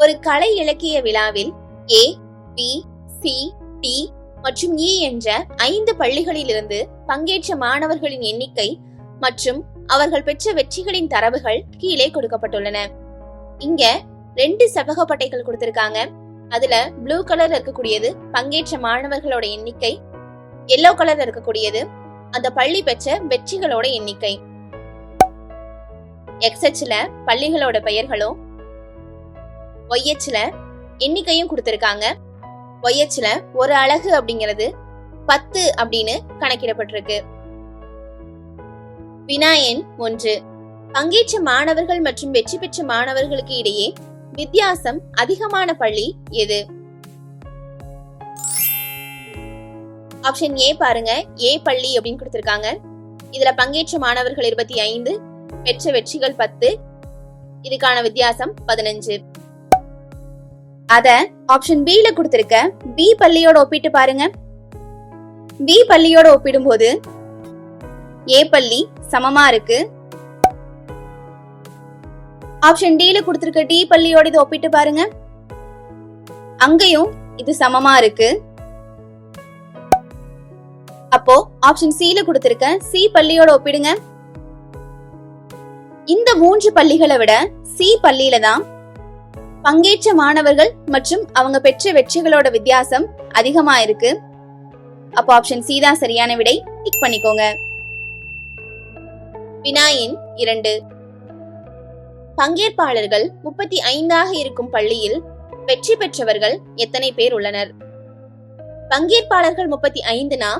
ஒரு கலை இலக்கிய விழாவில் ஏ, பி, சி, டி மற்றும் இ என்ற 5 பள்ளிகளிலிருந்து பங்கேற்ற மாணவர்களின் எண்ணிக்கை மற்றும் அவர்கள் பெற்ற வெற்றிகளின் தரவுகள் கீழே கொடுக்கப்பட்டுள்ளன. இங்க 2 செவ்வகப்பட்டைகள் கொடுத்திருக்காங்க. அதுல ப்ளூ கலர் இருக்கக்கூடியது பங்கேற்ற மாணவர்களோட எண்ணிக்கை, எல்லோ கலர் இருக்கக்கூடியது அந்த பள்ளி பெற்ற வெற்றிகளோட எண்ணிக்கை. எக்ஸ் அச்சுல பள்ளிகளோட பெயர்களும் ஒய் அச்சுல எண்ணிக்கையும் கொடுத்திருக்காங்க. ஒய் அச்சுல ஒரு அலகு அப்படிங்கிறது 10 அப்படின்னு கணக்கிடப்பட்டிருக்கு. வினா எண் 1. பங்கேற்ற மாணவர்கள் மற்றும் வெற்றி பெற்ற மாணவர்களுக்கு இடையே வித்தியாசம் அதிகமான பள்ளி எது? ஆப்ஷன் ஏ பாருங்க, ஏ பள்ளி அப்படின்னு கொடுத்திருக்காங்க. இதுல பங்கேற்ற மாணவர்கள் 25, பெற்ற வெற்றிகள் 10, இதுக்கான வித்தியாசம் 15. அத ஆப்ஷன் பி ல கொடுத்திருக்க பி பள்ளியோட ஒப்பிட்டு பாருங்க. பி பள்ளியோட ஒப்பிடும்போது ஏ பள்ளி சமமா இருக்கு. ஆப்ஷன் டி ல கொடுத்திருக்க டி பள்ளியோட இதை ஒப்பிட்டு பாருங்க. அங்கேயும் இது சமமா இருக்கு. அப்போ ஆப்ஷன் சி ல கொடுத்திருக்க சி பள்ளியோட ஒப்பிடுங்க. இந்த 3 பள்ளிகளை விட சி பள்ளியில தான் பங்கேற்ற மாணவர்கள் மற்றும் அவங்க பெற்ற வெற்றிகளோட வித்தியாசம் அதிகமா இருக்கு. அப்போ ஆப்ஷன் சி தான் சரியான விடை. டிக் பண்ணிக்கோங்க. வினா எண் 2. பங்கேற்பாளர்கள் 35ஆக இருக்கும் பள்ளியில் வெற்றி பெற்றவர்கள் எத்தனை பேர் உள்ளனர்? பங்கேற்பாளர்கள் 35னா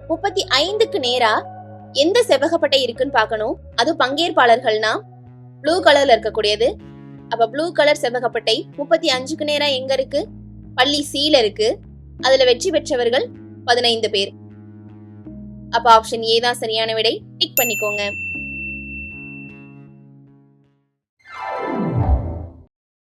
35க்கு நேரா எந்த செவ்வகப்பட்டை இருக்குன்னு பார்க்கணும். அது பங்கேற்பாளர்கள்னா ப்ளூ கலர்ல இருக்கக்கூடியது. அப்ப ப்ளூ கலர் செவ்வகப்பட்டை 35க்கு நேரா எங்க இருக்கு? பள்ளி சீல இருக்கு. அதுல வெற்றி பெற்றவர்கள் 15 பேர். அப்ப ஆப்ஷன் ஏ தான் சரியான விடை. டிக் பண்ணிக்கோங்க.